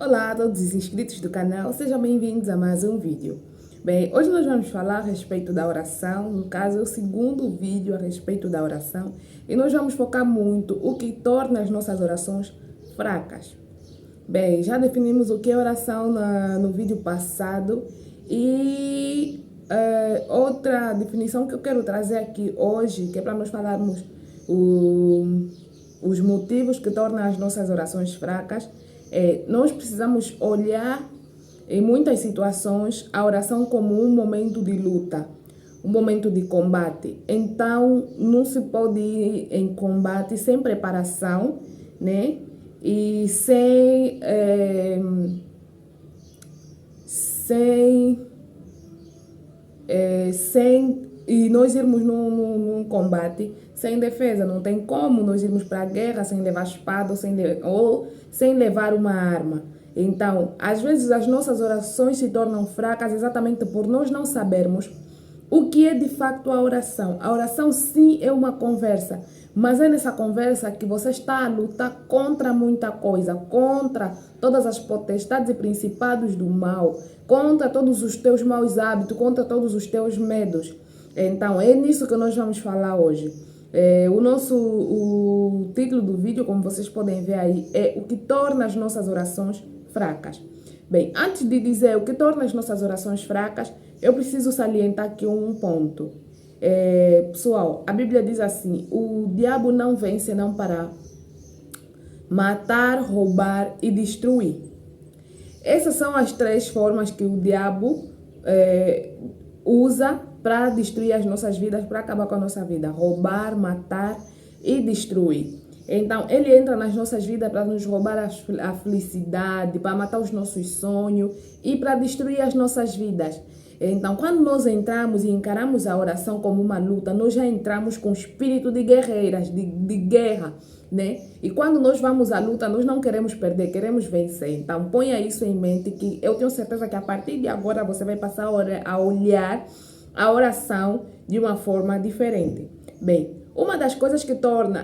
Olá a todos os inscritos do canal, sejam bem-vindos a mais um vídeo. Bem, hoje nós vamos falar a respeito da oração, no caso é o segundo vídeo a respeito da oração, e nós vamos focar muito o que torna as nossas orações fracas. Bem, já definimos o que é oração no vídeo passado e outra definição que eu quero trazer aqui hoje, que é para nós falarmos os motivos que tornam as nossas orações fracas, nós precisamos olhar em muitas situações a oração como um momento de luta, um momento de combate. Então, não se pode ir em combate sem preparação, né? E sem nós irmos num combate sem defesa. Não tem como nós irmos para a guerra sem levar espada ou sem levar uma arma. Então, às vezes as nossas orações se tornam fracas exatamente por nós não sabermos o que é de facto a oração. A oração sim é uma conversa, mas é nessa conversa que você está a lutar contra muita coisa, contra todas as potestades e principados do mal, contra todos os teus maus hábitos, contra todos os teus medos. Então, é nisso que nós vamos falar hoje. O título do vídeo, como vocês podem ver aí, é o que torna as nossas orações fracas. Bem, antes de dizer o que torna as nossas orações fracas, eu preciso salientar aqui um ponto. Pessoal, a Bíblia diz assim: o diabo não vem senão para matar, roubar e destruir. Essas são as três formas que o diabo usa para destruir as nossas vidas, para acabar com a nossa vida: roubar, matar e destruir. Então, ele entra nas nossas vidas para nos roubar a felicidade, para matar os nossos sonhos e para destruir as nossas vidas. Então, quando nós entramos e encaramos a oração como uma luta, nós já entramos com espírito de guerreiras, de guerra, né? E quando nós vamos à luta, nós não queremos perder, queremos vencer. Então, ponha isso em mente, que eu tenho certeza que a partir de agora você vai passar a olhar a oração de uma forma diferente. Bem, uma das coisas que torna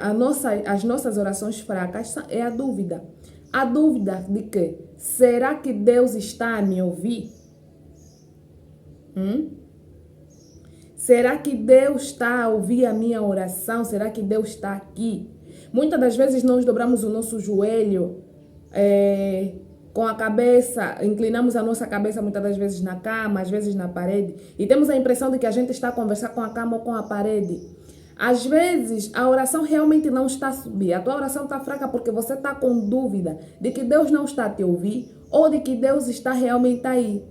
as nossas orações fracas é a dúvida. A dúvida de que, será que Deus está a me ouvir? Será que Deus está a ouvir a minha oração? Será que Deus está aqui? Muitas das vezes nós dobramos o nosso joelho com a cabeça, inclinamos a nossa cabeça muitas das vezes na cama, às vezes na parede, e temos a impressão de que a gente está a conversar com a cama ou com a parede. Às vezes, a oração realmente não está a subir. A tua oração está fraca porque você está com dúvida de que Deus não está a te ouvir ou de que Deus está realmente aí.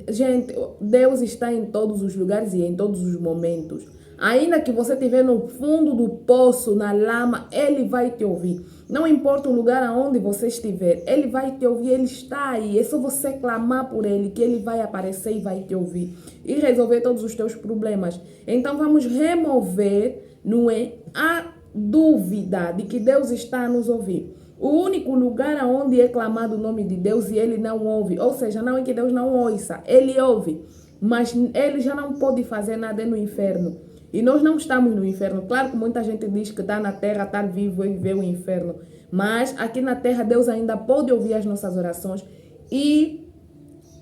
Gente, Deus está em todos os lugares e em todos os momentos. Ainda que você estiver no fundo do poço, na lama, Ele vai te ouvir. Não importa o lugar aonde você estiver, Ele vai te ouvir, Ele está aí. É só você clamar por Ele, que Ele vai aparecer e vai te ouvir e resolver todos os teus problemas. Então vamos remover, não é, a dúvida de que Deus está a nos ouvir. O único lugar onde é clamado o nome de Deus e Ele não ouve, ou seja, não é que Deus não ouça, Ele ouve, mas Ele já não pode fazer nada no inferno. E nós não estamos no inferno. Claro que muita gente diz que está na terra, está vivo e vê o inferno. Mas aqui na terra Deus ainda pode ouvir as nossas orações e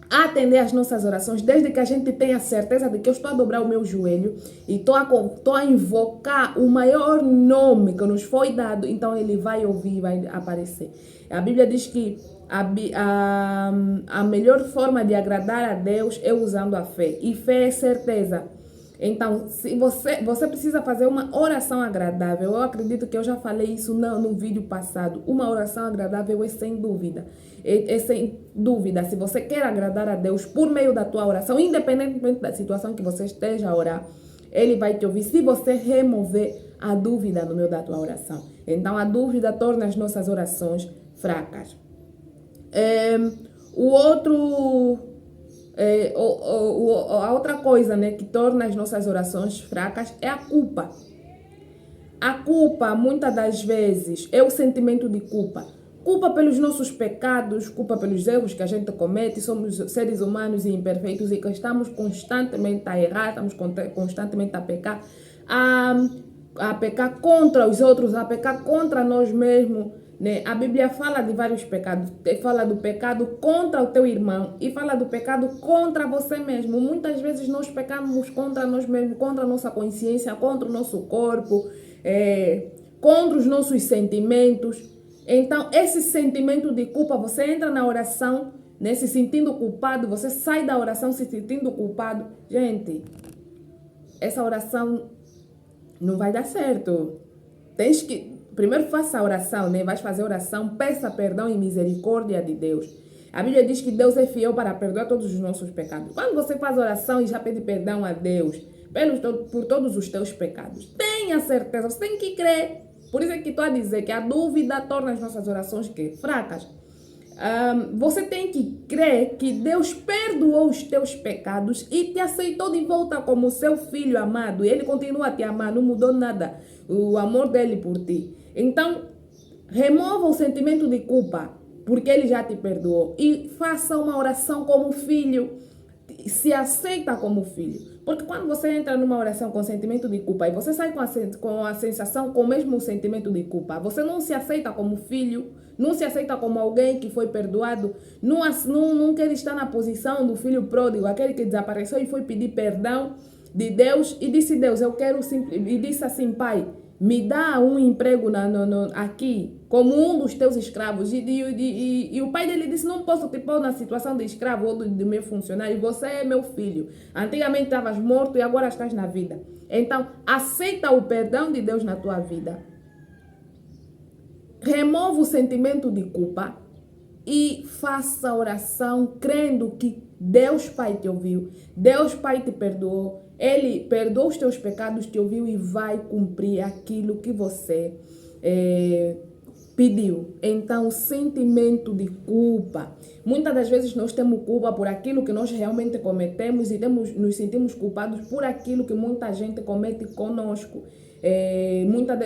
atender as nossas orações, desde que a gente tenha certeza de que eu estou a dobrar o meu joelho e estou a invocar o maior nome que nos foi dado, então Ele vai ouvir e vai aparecer. A Bíblia diz que a melhor forma de agradar a Deus é usando a fé, e fé é certeza. Então, se você precisa fazer uma oração agradável, eu acredito que eu já falei isso no vídeo passado. Uma oração agradável é sem dúvida. É sem dúvida. Se você quer agradar a Deus por meio da tua oração, independentemente da situação que você esteja a orar, Ele vai te ouvir se você remover a dúvida no meio da tua oração. Então, a dúvida torna as nossas orações fracas. A outra coisa, né, que torna as nossas orações fracas é a culpa. A culpa, muitas das vezes, é o sentimento de culpa. Culpa pelos nossos pecados, culpa pelos erros que a gente comete. Somos seres humanos e imperfeitos e que estamos constantemente a errar, estamos constantemente a pecar, a pecar contra os outros, a pecar contra nós mesmos. né? A Bíblia fala de vários pecados. Fala do pecado contra o teu irmão e fala do pecado contra você mesmo. Muitas vezes nós pecamos contra nós mesmos, contra a nossa consciência, contra o nosso corpo, contra os nossos sentimentos. Então, esse sentimento de culpa, você entra na oração, né, se sentindo culpado, você sai da oração se sentindo culpado. Gente, essa oração não vai dar certo. Tens que... Primeiro faça a oração, né? Vais fazer oração, peça perdão e misericórdia de Deus. A Bíblia diz que Deus é fiel para perdoar todos os nossos pecados. Quando você faz oração e já pede perdão a Deus por todos os teus pecados, tenha certeza, você tem que crer. Por isso é que estou a dizer que a dúvida torna as nossas orações fracas. Você tem que crer que Deus perdoou os teus pecados e te aceitou de volta como seu filho amado. E Ele continua a te amar, não mudou nada o amor dele por ti. Então, remova o sentimento de culpa, porque Ele já te perdoou. E faça uma oração como filho. Se aceita como filho. Porque quando você entra numa oração com sentimento de culpa e você sai com a sensação, com o mesmo sentimento de culpa, você não se aceita como filho, não se aceita como alguém que foi perdoado, não quer estar na posição do filho pródigo, aquele que desapareceu e foi pedir perdão de Deus e disse: Deus, eu quero e disse assim: Pai, me dá um emprego aqui, como um dos teus escravos. E o pai dele disse: não posso te pôr na situação de escravo ou do meu funcionário, você é meu filho. Antigamente estavas morto e agora estás na vida. Então, aceita o perdão de Deus na tua vida. Remova o sentimento de culpa e faça oração crendo que Deus Pai te ouviu, Deus Pai te perdoou, Ele perdoou os teus pecados, te ouviu e vai cumprir aquilo que você pediu. Então, sentimento de culpa. Muitas das vezes nós temos culpa por aquilo que nós realmente cometemos e nos sentimos culpados por aquilo que muita gente comete conosco. Muitas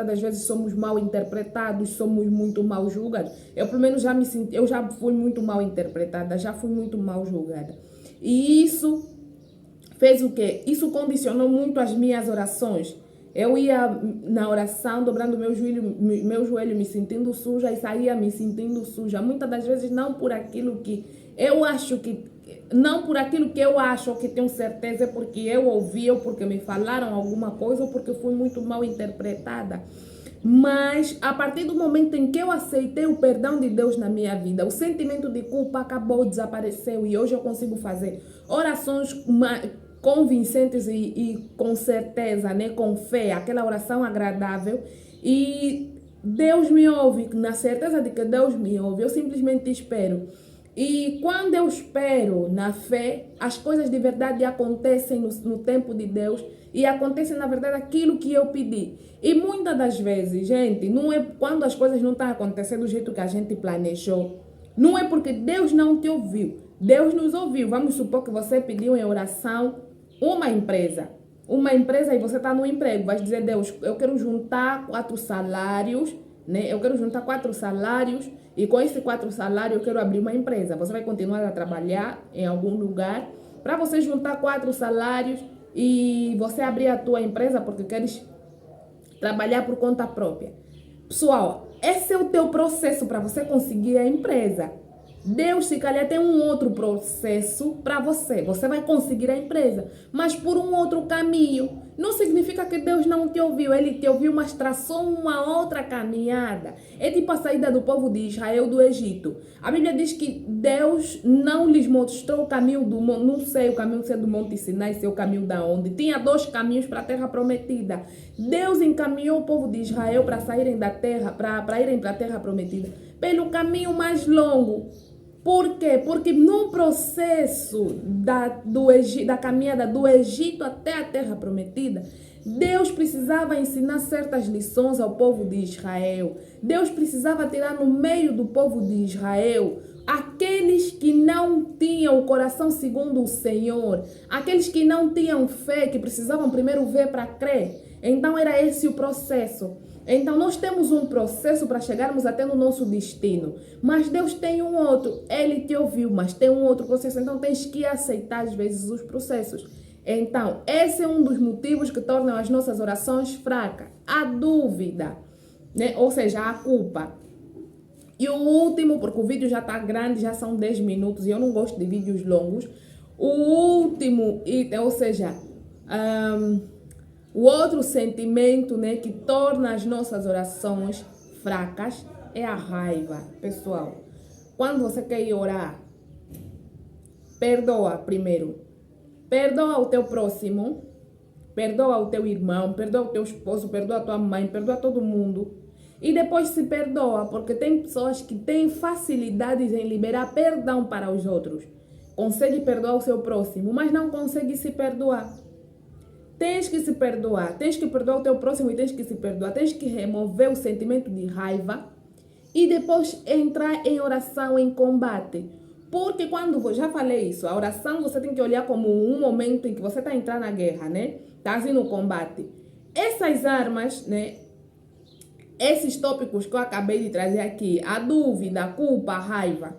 das vezes somos mal interpretados, somos muito mal julgados. Eu pelo menos eu já fui muito mal interpretada, já fui muito mal julgada. E isso fez o quê? Isso condicionou muito as minhas orações. Eu ia na oração dobrando meu joelho me sentindo suja e saía me sentindo suja. Muitas das vezes não por aquilo que eu acho que... Não por aquilo que eu acho ou que tenho certeza, é porque eu ouvi ou porque me falaram alguma coisa ou porque fui muito mal interpretada. Mas a partir do momento em que eu aceitei o perdão de Deus na minha vida, o sentimento de culpa acabou, desapareceu e hoje eu consigo fazer orações convincentes e com certeza, né, com fé, aquela oração agradável, e Deus me ouve, na certeza de que Deus me ouve, eu simplesmente espero. E quando eu espero na fé, as coisas de verdade acontecem no tempo de Deus e acontecem, na verdade, aquilo que eu pedi. E muitas das vezes, gente, não é quando as coisas não estão acontecendo do jeito que a gente planejou, não é porque Deus não te ouviu. Deus nos ouviu. Vamos supor que você pediu em oração uma empresa e você está no emprego. Vai dizer: Deus, eu quero juntar 4 salários, né? Eu quero juntar 4 salários e com esses 4 salários eu quero abrir uma empresa. Você vai continuar a trabalhar em algum lugar para você juntar 4 salários e você abrir a tua empresa porque queres trabalhar por conta própria. Pessoal, esse é o teu processo para você conseguir a empresa. Deus, se calhar, tem um outro processo para você. Você vai conseguir a empresa, mas por um outro caminho. Não significa que Deus não te ouviu. Ele te ouviu, mas traçou uma outra caminhada. É tipo a saída do povo de Israel do Egito. A Bíblia diz que Deus não lhes mostrou o caminho do monte. Não sei o caminho se é do Monte Sinai, se é o caminho da onde. Tinha 2 caminhos para a terra prometida. Deus encaminhou o povo de Israel para saírem da terra, para irem para a terra prometida, pelo caminho mais longo. Por quê? Porque no processo da caminhada do Egito até a Terra Prometida, Deus precisava ensinar certas lições ao povo de Israel. Deus precisava tirar no meio do povo de Israel aqueles que não tinham o coração segundo o Senhor, aqueles que não tinham fé, que precisavam primeiro ver para crer. Então era esse o processo. Então nós temos um processo para chegarmos até no nosso destino, mas Deus tem um outro. Ele te ouviu, mas tem um outro processo. Então tens que aceitar às vezes os processos. Então esse é um dos motivos que tornam as nossas orações fracas. A dúvida, né? Ou seja, a culpa. E o último, porque o vídeo já está grande, já são 10 minutos e eu não gosto de vídeos longos. O último item, ou seja, o outro sentimento, né, que torna as nossas orações fracas é a raiva. Pessoal, quando você quer ir orar, perdoa primeiro. Perdoa o teu próximo, perdoa o teu irmão, perdoa o teu esposo, perdoa a tua mãe, perdoa todo mundo. E depois se perdoa, porque tem pessoas que têm facilidades em liberar perdão para os outros. Consegue perdoar o seu próximo, mas não consegue se perdoar. Tens que se perdoar, tens que perdoar o teu próximo e tens que se perdoar. Tens que remover o sentimento de raiva e depois entrar em oração, em combate. Porque quando, já falei isso, a oração você tem que olhar como um momento em que você está entrando na guerra, né? Está assim no combate. Essas armas, né? Esses tópicos que eu acabei de trazer aqui, a dúvida, a culpa, a raiva.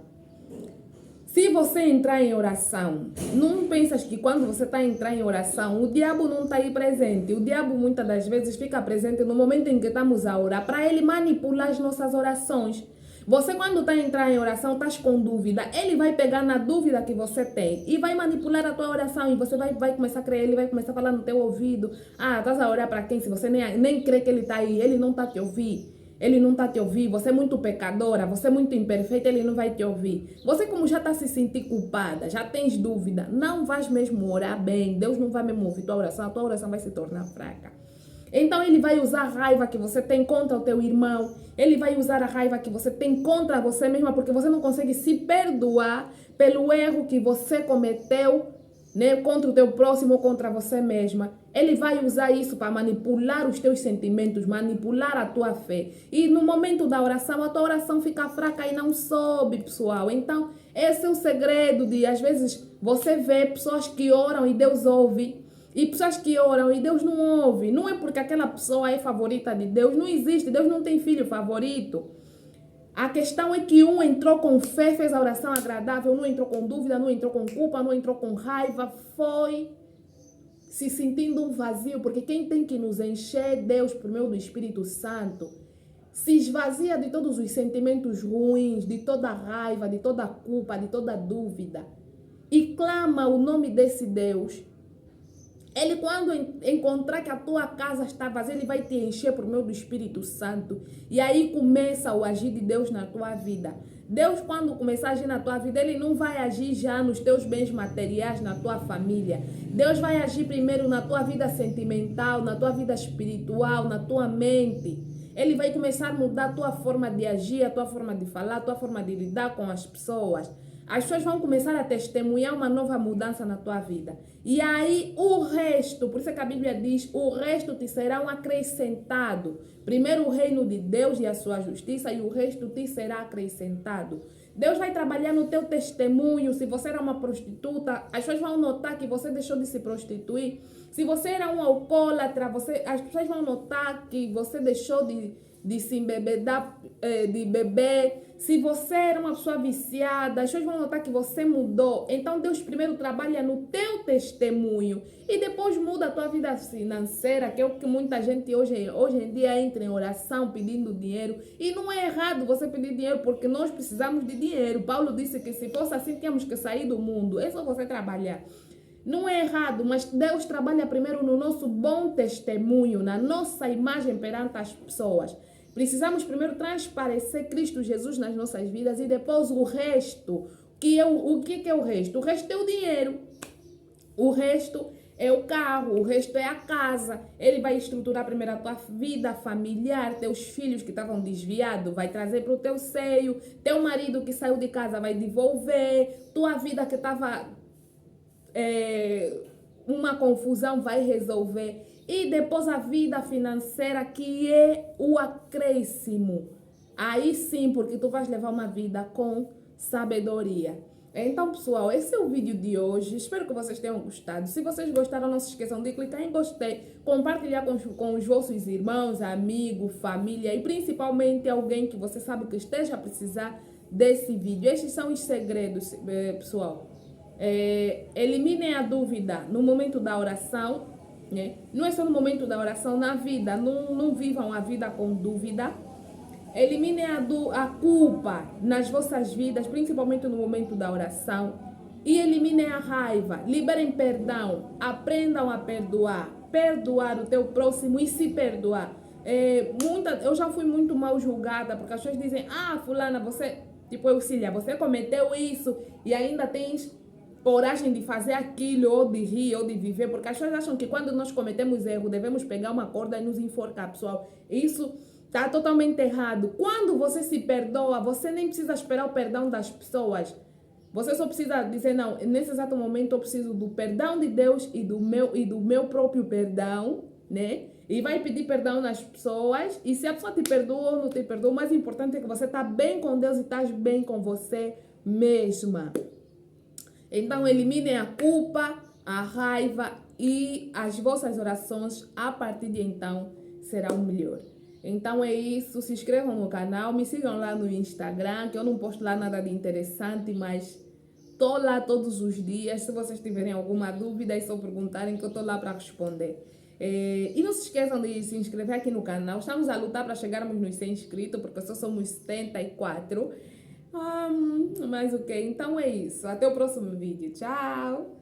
Se você entrar em oração, não pensas que quando você está a entrar em oração, o diabo não está aí presente. O diabo muitas das vezes fica presente no momento em que estamos a orar, para ele manipular as nossas orações. Você quando está a entrar em oração, estás com dúvida, ele vai pegar na dúvida que você tem e vai manipular a tua oração e você vai começar a crer, ele vai começar a falar no teu ouvido. Ah, estás a orar para quem? Se você nem crê que ele está aí, ele não está a te ouvir. Ele não está a te ouvir, você é muito pecadora, você é muito imperfeita, ele não vai te ouvir. Você como já está se sentindo culpada, já tens dúvida, não vais mesmo orar bem, Deus não vai mesmo ouvir tua oração, a tua oração vai se tornar fraca. Então ele vai usar a raiva que você tem contra o teu irmão, ele vai usar a raiva que você tem contra você mesma, porque você não consegue se perdoar pelo erro que você cometeu, né, contra o teu próximo ou contra você mesma. Ele vai usar isso para manipular os teus sentimentos, manipular a tua fé. E no momento da oração, a tua oração fica fraca e não sobe, pessoal. Então, esse é o segredo de, às vezes, você vê pessoas que oram e Deus ouve. E pessoas que oram e Deus não ouve. Não é porque aquela pessoa é favorita de Deus. Não existe. Deus não tem filho favorito. A questão é que um entrou com fé, fez a oração agradável, não entrou com dúvida, não entrou com culpa, não entrou com raiva, foi se sentindo um vazio, porque quem tem que nos encher é Deus por meio do Espírito Santo. Se esvazia de todos os sentimentos ruins, de toda a raiva, de toda a culpa, de toda a dúvida e clama o nome desse Deus. Ele, quando encontrar que a tua casa está vazia, ele vai te encher por meio do Espírito Santo. E aí começa o agir de Deus na tua vida. Deus, quando começar a agir na tua vida, ele não vai agir já nos teus bens materiais, na tua família. Deus vai agir primeiro na tua vida sentimental, na tua vida espiritual, na tua mente. Ele vai começar a mudar a tua forma de agir, a tua forma de falar, a tua forma de lidar com as pessoas. As pessoas vão começar a testemunhar uma nova mudança na tua vida. E aí o resto, por isso é que a Bíblia diz, o resto te será acrescentado. Primeiro o reino de Deus e a sua justiça e o resto te será acrescentado. Deus vai trabalhar no teu testemunho. Se você era uma prostituta, as pessoas vão notar que você deixou de se prostituir. Se você era um alcoólatra, as pessoas vão notar que você deixou de se embebedar, de beber. Se você era uma pessoa viciada, as pessoas vão notar que você mudou. Então Deus primeiro trabalha no teu testemunho e depois muda a tua vida financeira, que é o que muita gente hoje em dia entra em oração pedindo dinheiro. E não é errado você pedir dinheiro, porque nós precisamos de dinheiro. Paulo disse que se fosse assim, tínhamos que sair do mundo. É só você trabalhar. Não é errado, mas Deus trabalha primeiro no nosso bom testemunho, na nossa imagem perante as pessoas. Precisamos primeiro transparecer Cristo Jesus nas nossas vidas e depois o resto. O que é o resto? O resto é o dinheiro. O resto é o carro, o resto é a casa. Ele vai estruturar primeiro a tua vida familiar, teus filhos que estavam desviados, vai trazer para o teu seio. Teu marido que saiu de casa vai devolver. Tua vida que estava uma confusão vai resolver. E depois a vida financeira, que é o acréscimo. Aí sim, porque tu vais levar uma vida com sabedoria. Então, pessoal, esse é o vídeo de hoje. Espero que vocês tenham gostado. Se vocês gostaram, não se esqueçam de clicar em gostei, compartilhar com os vossos irmãos, amigos, família e principalmente alguém que você sabe que esteja a precisar desse vídeo. Estes são os segredos, pessoal. Eliminem a dúvida no momento da oração. Não é só no momento da oração, na vida. Não vivam a vida com dúvida. Eliminem a culpa nas vossas vidas, principalmente no momento da oração. E eliminem a raiva. Liberem perdão. Aprendam a perdoar. Perdoar o teu próximo e se perdoar. Eu já fui muito mal julgada, porque as pessoas dizem: ah, fulana, você, tipo, Eucília, você cometeu isso e ainda tens coragem de fazer aquilo, ou de rir, ou de viver, porque as pessoas acham que quando nós cometemos erro, devemos pegar uma corda e nos enforcar, pessoal. Isso está totalmente errado. Quando você se perdoa, você nem precisa esperar o perdão das pessoas. Você só precisa dizer: não, nesse exato momento eu preciso do perdão de Deus e do meu próprio perdão, né? E vai pedir perdão nas pessoas. E se a pessoa te perdoa ou não te perdoa, o mais importante é que você está bem com Deus e está bem com você mesma. Então, eliminem a culpa, a raiva e as vossas orações, a partir de então, serão melhor. Então é isso, se inscrevam no canal, me sigam lá no Instagram, que eu não posto lá nada de interessante, mas tô lá todos os dias. Se vocês tiverem alguma dúvida, é só perguntarem que eu tô lá para responder. E não se esqueçam de se inscrever aqui no canal. Estamos a lutar para chegarmos nos 100 inscritos, porque só somos 74. Mas ok, então é isso. Até o próximo vídeo. Tchau!